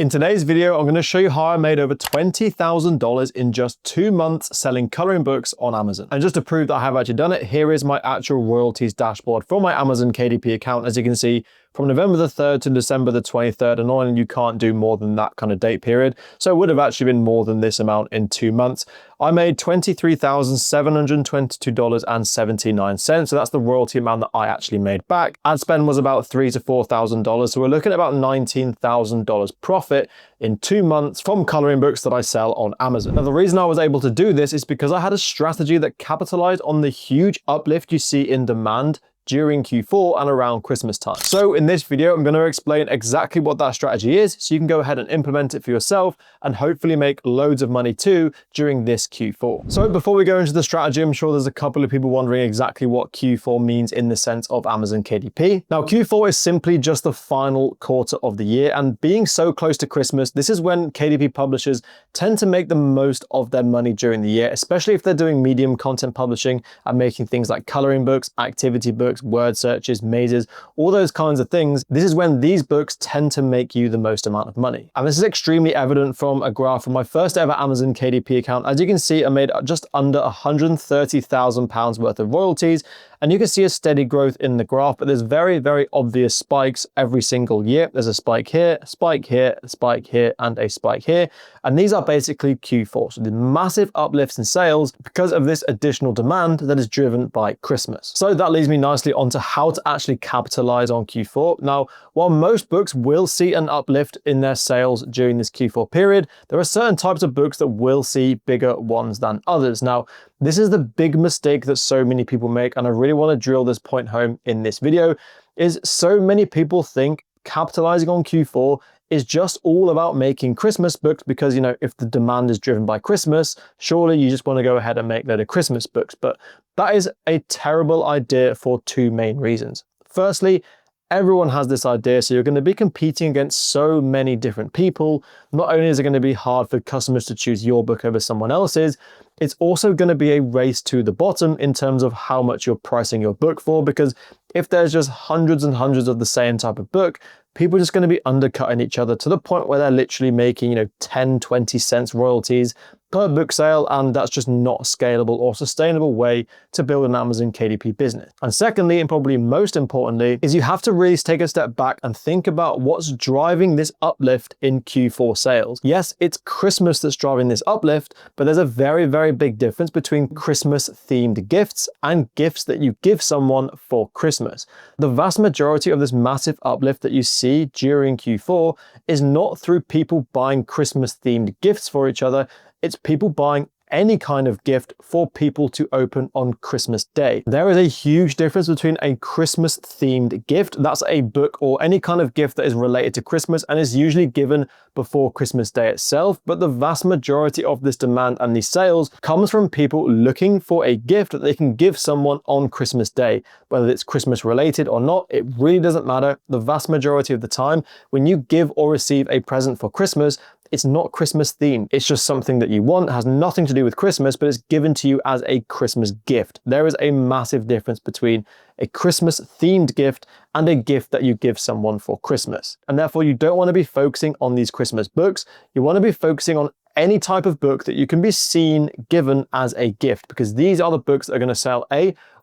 In today's video, I'm going to show you how I made over $20,000 in just 2 months selling coloring books on Amazon. And just to prove that I have actually done it, here is my actual royalties dashboard from my Amazon KDP account. As you can see, from November the 3rd to December the 23rd, and on, you can't do more than that kind of date period. So it would have actually been more than this amount in 2 months. I made $23,722.79. So that's the royalty amount that I actually made back. Ad spend was about $3,000 to $4,000. So we're looking at about $19,000 profit in 2 months from coloring books that I sell on Amazon. Now, the reason I was able to do this is because I had a strategy that capitalized on the huge uplift you see in demand during Q4 and around Christmas time. So in this video, I'm going to explain exactly what that strategy is so you can go ahead and implement it for yourself and hopefully make loads of money too during this Q4. So before we go into the strategy, I'm sure there's a couple of people wondering exactly what Q4 means in the sense of Amazon KDP. Now, Q4 is simply just the final quarter of the year, and being so close to Christmas, this is when KDP publishers tend to make the most of their money during the year, especially if they're doing medium content publishing and making things like coloring books, activity books, word searches, mazes, all those kinds of things. This is when these books tend to make you the most amount of money. And this is extremely evident from a graph from my first ever Amazon KDP account. As you can see, I made just under £130,000 worth of royalties. And you can see a steady growth in the graph, but there's very, very obvious spikes every single year. There's a spike here, a spike here, a spike here, and a spike here. And these are basically Q4. So the massive uplifts in sales because of this additional demand that is driven by Christmas. So that leads me nicely onto how to actually capitalize on Q4. Now, while most books will see an uplift in their sales during this Q4 period, there are certain types of books that will see bigger ones than others. Now, this is the big mistake that so many people make, and I really want to drill this point home in this video, is so many people think capitalizing on Q4 is just all about making Christmas books because, you know, if the demand is driven by Christmas, surely you just want to go ahead and make a load of Christmas books. But that is a terrible idea for two main reasons. Firstly, everyone has this idea, so you're going to be competing against so many different people. Not only is it going to be hard for customers to choose your book over someone else's, it's also going to be a race to the bottom in terms of how much you're pricing your book for, because if there's just hundreds and hundreds of the same type of book, people are just going to be undercutting each other to the point where they're literally making, 10, 20 cents royalties per book sale, and that's just not a scalable or sustainable way to build an Amazon KDP business. And secondly, and probably most importantly, is you have to really take a step back and think about what's driving this uplift in Q4 sales. Yes, it's Christmas that's driving this uplift, but there's a very, very big difference between Christmas-themed gifts and gifts that you give someone for Christmas. The vast majority of this massive uplift that you see during Q4 is not through people buying Christmas-themed gifts for each other. It's people buying any kind of gift for people to open on Christmas Day. There is a huge difference between a Christmas themed gift, that's a book or any kind of gift that is related to Christmas and is usually given before Christmas Day itself. But the vast majority of this demand and these sales comes from people looking for a gift that they can give someone on Christmas Day. Whether it's Christmas related or not, it really doesn't matter. The vast majority of the time, when you give or receive a present for Christmas, it's not Christmas themed. It's just something that you want, has nothing to do with Christmas, but it's given to you as a Christmas gift. There is a massive difference between a Christmas themed gift and a gift that you give someone for Christmas. And therefore, you don't want to be focusing on these Christmas books. You want to be focusing on any type of book that you can be seen given as a gift, because these are the books that are going to sell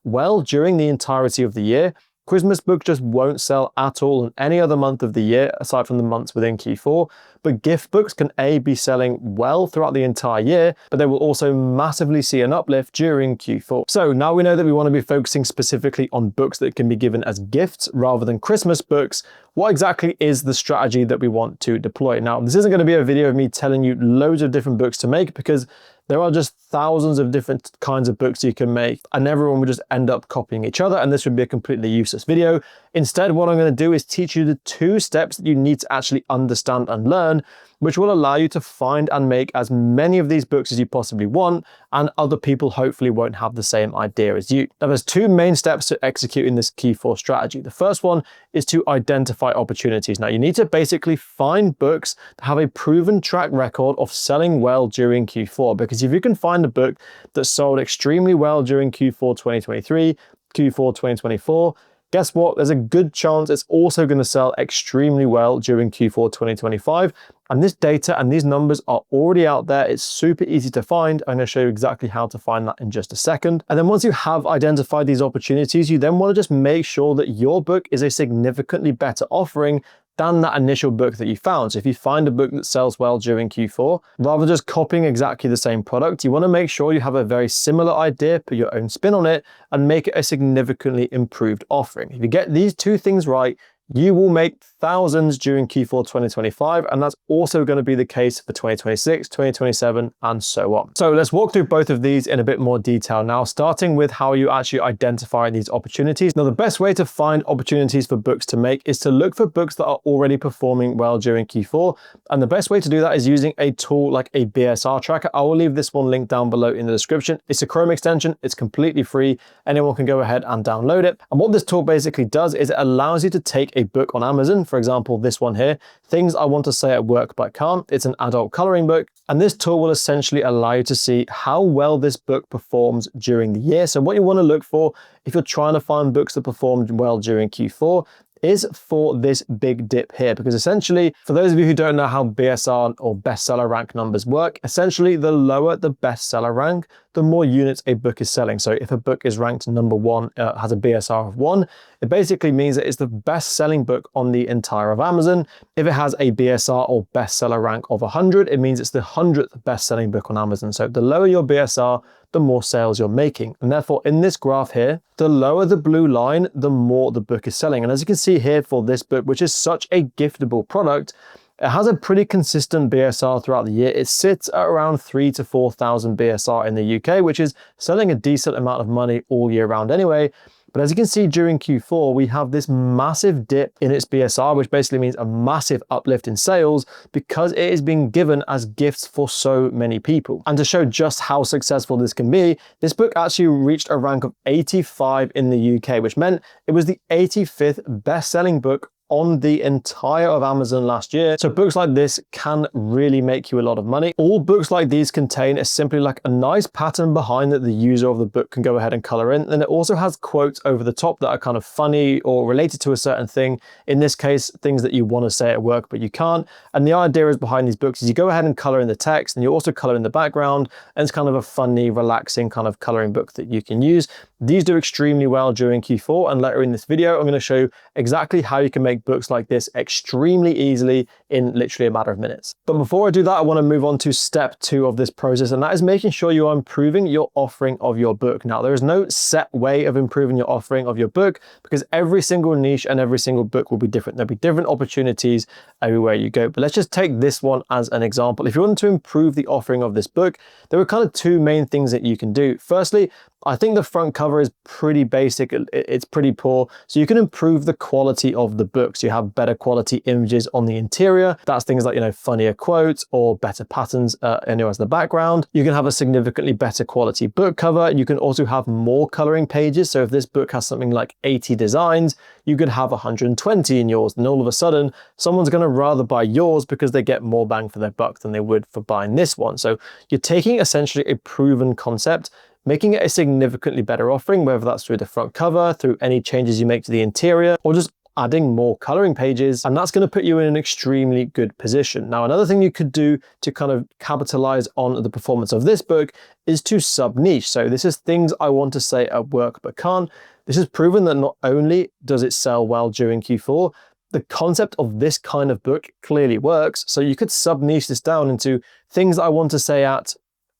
well during the entirety of the year. Christmas books just won't sell at all in any other month of the year, aside from the months within Q4. But gift books can be selling well throughout the entire year, but they will also massively see an uplift during Q4. So now we know that we want to be focusing specifically on books that can be given as gifts rather than Christmas books. What exactly is the strategy that we want to deploy? Now, this isn't going to be a video of me telling you loads of different books to make, because there are just thousands of different kinds of books you can make, and everyone would just end up copying each other, and this would be a completely useless video. Instead, what I'm going to do is teach you the 2 steps that you need to actually understand and learn, which will allow you to find and make as many of these books as you possibly want, and other people hopefully won't have the same idea as you. Now, there's 2 main steps to executing this Q4 strategy. The first one is to identify opportunities. Now, you need to basically find books that have a proven track record of selling well during Q4, because if you can find a book that sold extremely well during Q4 2023, Q4 2024, guess what? There's a good chance it's also going to sell extremely well during Q4 2025 And this data and these numbers are already out there. It's super easy to find. I'm going to show you exactly how to find that in just a second. And then once you have identified these opportunities, you then want to just make sure that your book is a significantly better offering than that initial book that you found. So if you find a book that sells well during Q4, rather than just copying exactly the same product, you want to make sure you have a very similar idea, put your own spin on it, and make it a significantly improved offering. If you get these two things right, you will make thousands during Q4 2025, and that's also going to be the case for 2026, 2027, and so on. So let's walk through both of these in a bit more detail now, starting with how you actually identify these opportunities. Now, the best way to find opportunities for books to make is to look for books that are already performing well during Q4, and the best way to do that is using a tool like a BSR tracker. I will leave this one linked down below in the description. It's a Chrome extension, it's completely free, anyone can go ahead and download it. And what this tool basically does is it allows you to take a book on Amazon, for example, this one here, Things I Want to Say at Work But Can't. It's an adult coloring book, and this tool will essentially allow you to see how well this book performs during the year. So what you want to look for if you're trying to find books that performed well during Q4 is for this big dip here, because essentially, for those of you who don't know how BSR or bestseller rank numbers work, essentially the lower the bestseller rank, the more units a book is selling. So if a book is ranked number one, has a BSR of 1, it basically means that it's the best selling book on the entire of Amazon. If it has a BSR or bestseller rank of 100, it means it's the 100th best selling book on Amazon. So the lower your BSR, the more sales you're making. And therefore, in this graph here, the lower the blue line, the more the book is selling. And as you can see here for this book, which is such a giftable product, it has a pretty consistent BSR throughout the year. It sits at around 3,000 to 4,000 BSR in the UK, which is selling a decent amount of money all year round anyway. But as you can see during Q4, we have this massive dip in its BSR, which basically means a massive uplift in sales because it is being given as gifts for so many people. And to show just how successful this can be, this book actually reached a rank of 85 in the UK, which meant it was the 85th best-selling book on the entire of Amazon last year. So books like this can really make you a lot of money. All books like these contain is simply like a nice pattern behind that the user of the book can go ahead and color in. And it also has quotes over the top that are kind of funny or related to a certain thing. In this case, things that you want to say at work, but you can't. And the idea is behind these books is you go ahead and color in the text and you also color in the background. And it's kind of a funny, relaxing kind of coloring book that you can use. These do extremely well during Q4, and later in this video, I'm going to show you exactly how you can make books like this extremely easily in literally a matter of minutes. But before I do that, I want to move on to step 2 of this process, and that is making sure you are improving your offering of your book. Now, there is no set way of improving your offering of your book because every single niche and every single book will be different. There'll be different opportunities everywhere you go. But let's just take this one as an example. If you want to improve the offering of this book, there are kind of 2 main things that you can do. Firstly, I think the front cover is pretty basic. It's pretty poor. So you can improve the quality of the book. So you have better quality images on the interior. That's things like, funnier quotes or better patterns as the background. You can have a significantly better quality book cover. You can also have more coloring pages. So if this book has something like 80 designs, you could have 120 in yours. And all of a sudden, someone's going to rather buy yours because they get more bang for their buck than they would for buying this one. So you're taking essentially a proven concept, making it a significantly better offering, whether that's through the front cover, through any changes you make to the interior, or just adding more coloring pages, and that's going to put you in an extremely good position. Now, another thing you could do to kind of capitalize on the performance of this book is to sub-niche. So this is Things I Want to Say at Work But Can't. This has proven that not only does it sell well during Q4, the concept of this kind of book clearly works. So you could sub-niche this down into Things I Want to Say at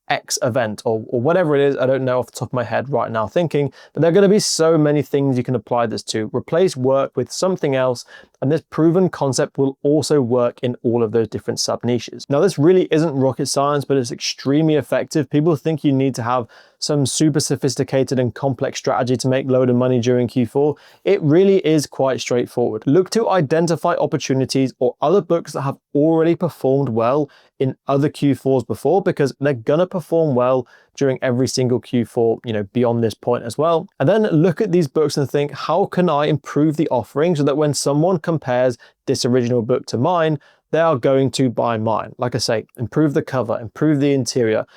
X event or whatever it is. I don't know off the top of my head right now thinking, but there are going to be so many things you can apply this to. Replace work with something else, and this proven concept will also work in all of those different sub niches. Now, this really isn't rocket science, but it's extremely effective. People think you need to have some super sophisticated and complex strategy to make load of money during Q4. It really is quite straightforward. Look to identify opportunities or other books that have already performed well in other Q4s before, because they're gonna perform well during every single Q4, beyond this point as well. And then look at these books and think, how can I improve the offering so that when someone compares this original book to mine, they are going to buy mine? Like I say, improve the cover, improve the interior,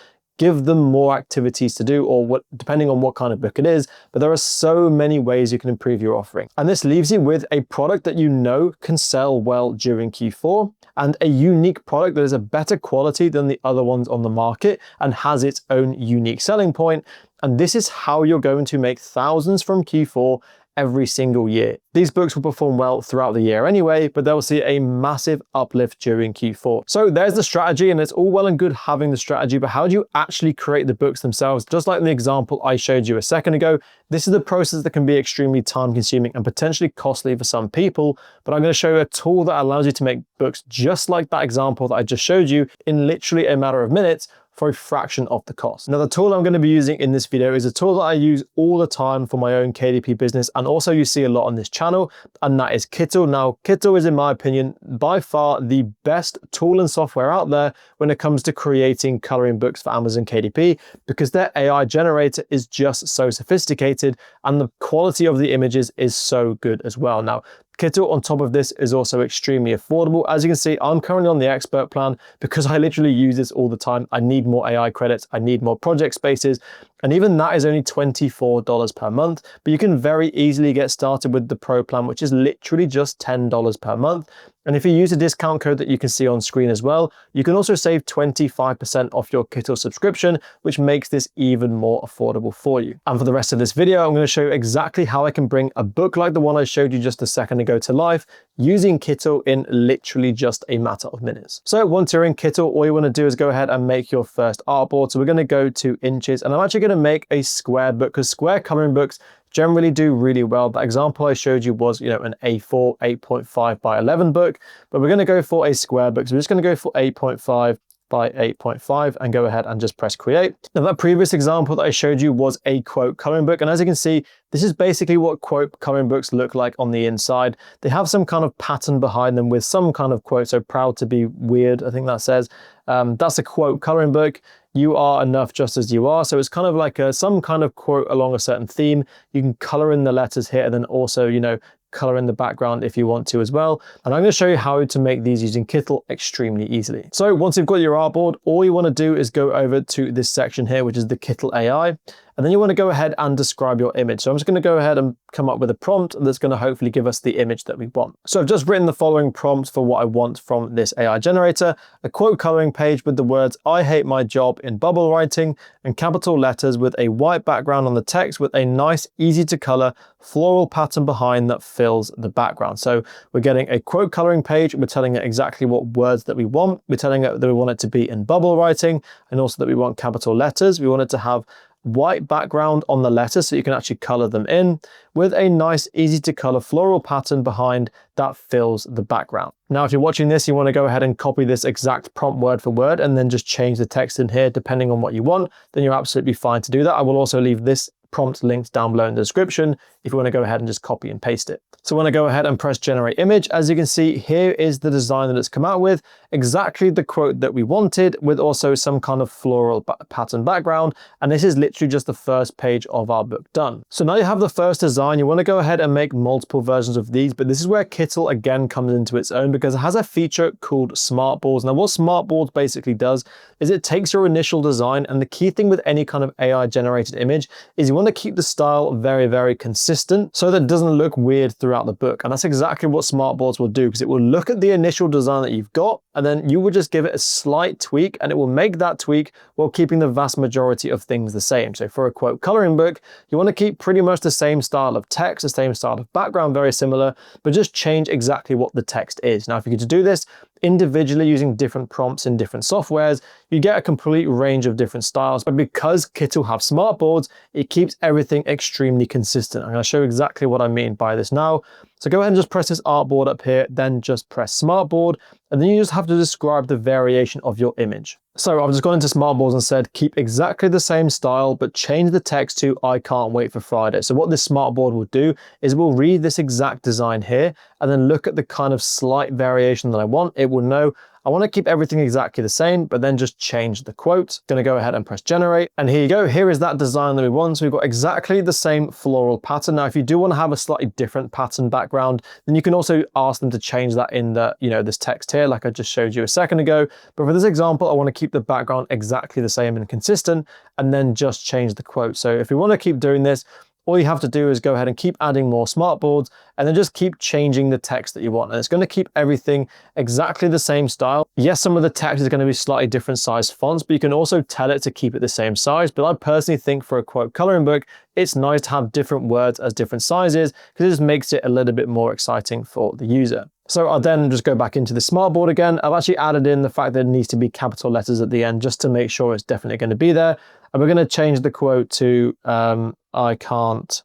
give them more activities to do, or what, depending on what kind of book it is. But there are so many ways you can improve your offering. And this leaves you with a product that you know can sell well during Q4, and a unique product that is a better quality than the other ones on the market and has its own unique selling point. And this is how you're going to make thousands from Q4 every single year. These books will perform well throughout the year anyway, but they'll see a massive uplift during Q4. So there's the strategy, and it's all well and good having the strategy, but how do you actually create the books themselves? Just like in the example I showed you a second ago, this is the process that can be extremely time consuming and potentially costly for some people, but I'm going to show you a tool that allows you to make books just like that example that I just showed you in literally a matter of minutes for a fraction of the cost. Now, the tool I'm going to be using in this video is a tool that I use all the time for my own KDP business, and also you see a lot on this channel, and that is Kittle. Now, Kittle is, in my opinion, by far the best tool and software out there when it comes to creating coloring books for Amazon KDP, because their AI generator is just so sophisticated and the quality of the images is so good as well. Now, Kittle on top of this is also extremely affordable. As you can see, I'm currently on the expert plan because I literally use this all the time. I need more AI credits, I need more project spaces, and even that is only $24 per month. But you can very easily get started with the Pro plan, which is literally just $10 per month. And if you use a discount code that you can see on screen as well, you can also save 25% off your Kittle subscription, which makes this even more affordable for you. And for the rest of this video, I'm going to show you exactly how I can bring a book like the one I showed you just a second ago to life using Kittle in literally just a matter of minutes. So once you're in Kittle, all you want to do is go ahead and make your first artboard. So we're going to go to inches, and I'm actually going to make a square book because square coloring books generally do really well. The example I showed you was, an A4 8.5 by 11 book, but we're going to go for a square book. So we're just going to go for 8.5 by 8.5 and go ahead and just press create. Now, that previous example that I showed you was a quote coloring book, and as you can see, this is basically what quote coloring books look like on the inside. They have some kind of pattern behind them with some kind of quote. So proud to be weird, I think that says. That's a quote coloring book. You are enough just as you are. So it's kind of like some kind of quote along a certain theme. You can color in the letters here and then also, color in the background if you want to as well. And I'm going to show you how to make these using Kittle extremely easily. So once you've got your artboard, all you want to do is go over to this section here, which is the Kittle AI. And then you want to go ahead and describe your image. So I'm just going to go ahead and come up with a prompt that's going to hopefully give us the image that we want. So I've just written the following prompts for what I want from this AI generator: a quote coloring page with the words "I hate my job" in bubble writing and capital letters with a white background on the text with a nice, easy to color floral pattern behind that fills the background. So we're getting a quote coloring page. We're telling it exactly what words that we want. We're telling it that we want it to be in bubble writing, and also that we want capital letters. We want it to have white background on the letters so you can actually color them in with a nice, easy to color floral pattern behind that fills the background. Now, if you're watching this, you want to go ahead and copy this exact prompt word for word and then just change the text in here depending on what you want, then you're absolutely fine to do that. I will also leave this prompt linked down below in the description if you want to go ahead and just copy and paste it. So when I go ahead and press generate image, as you can see, here is the design that it's come out with, exactly the quote that we wanted, with also some kind of floral pattern background. And this is literally just the first page of our book done. So now you have the first design. You want to go ahead and make multiple versions of these, but this is where Kittle again comes into its own because it has a feature called smart boards. Now, what smart boards basically does is it takes your initial design, and the key thing with any kind of AI generated image is you want to keep the style very, very consistent so that it doesn't look weird throughout the book. And that's exactly what smart boards will do, because it will look at the initial design that you've got, and then you will just give it a slight tweak, and it will make that tweak while keeping the vast majority of things the same. So for a quote coloring book, you want to keep pretty much the same style of text, the same style of background, very similar, but just change exactly what the text is. Now, if you could do this individually using different prompts in different softwares, you get a complete range of different styles. But because Kittle have smart boards, it keeps everything extremely consistent. I'm going to show you exactly what I mean by this now. So go ahead and just press this artboard up here, then just press smart board, and then you just have to describe the variation of your image. So I've just gone into smart boards and said, keep exactly the same style, but change the text to "I can't wait for Friday." So what this smart board will do is it will read this exact design here and then look at the kind of slight variation that I want. It will know, I want to keep everything exactly the same, but then just change the quote. Going to go ahead and press generate. And here you go. Here is that design that we want. So we've got exactly the same floral pattern. Now, if you do want to have a slightly different pattern background, then you can also ask them to change that in the, this text here, like I just showed you a second ago. But for this example, I want to keep the background exactly the same and consistent, and then just change the quote. So if we want to keep doing this, all you have to do is go ahead and keep adding more smartboards and then just keep changing the text that you want. And it's going to keep everything exactly the same style. Yes, some of the text is going to be slightly different size fonts, but you can also tell it to keep it the same size. But I personally think for a quote coloring book, it's nice to have different words as different sizes because it just makes it a little bit more exciting for the user. So I'll then just go back into the smartboard again. I've actually added in the fact that it needs to be capital letters at the end just to make sure it's definitely going to be there. And we're going to change the quote to I can't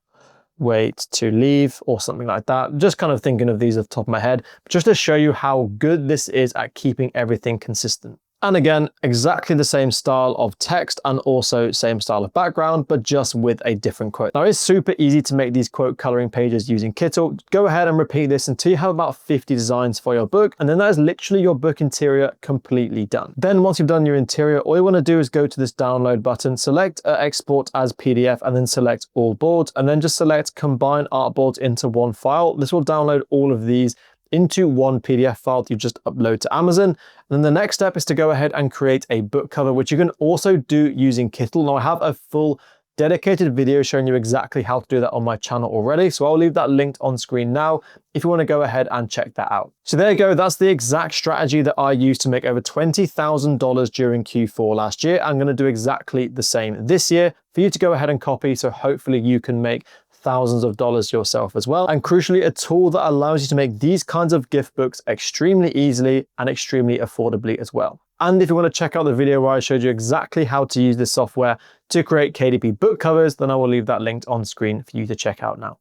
wait to leave or something like that. Just kind of thinking of these at the top of my head, just to show you how good this is at keeping everything consistent. And again, exactly the same style of text and also same style of background, but just with a different quote. Now, it's super easy to make these quote coloring pages using Kittle. Go ahead and repeat this until you have about 50 designs for your book. And then that is literally your book interior completely done. Then once you've done your interior, all you want to do is go to this download button, select export as PDF, and then select all boards, and then just select combine artboards into one file. This will download all of these into one PDF file that you just upload to Amazon. And then the next step is to go ahead and create a book cover, which you can also do using Kittle. Now, I have a full dedicated video showing you exactly how to do that on my channel already. So I'll leave that linked on screen now if you want to go ahead and check that out. So there you go. That's the exact strategy that I used to make over $20,000 during Q4 last year. I'm going to do exactly the same this year for you to go ahead and copy. So hopefully you can make thousands of dollars yourself as well. And crucially, a tool that allows you to make these kinds of gift books extremely easily and extremely affordably as well. And if you want to check out the video where I showed you exactly how to use this software to create KDP book covers, then I will leave that linked on screen for you to check out now.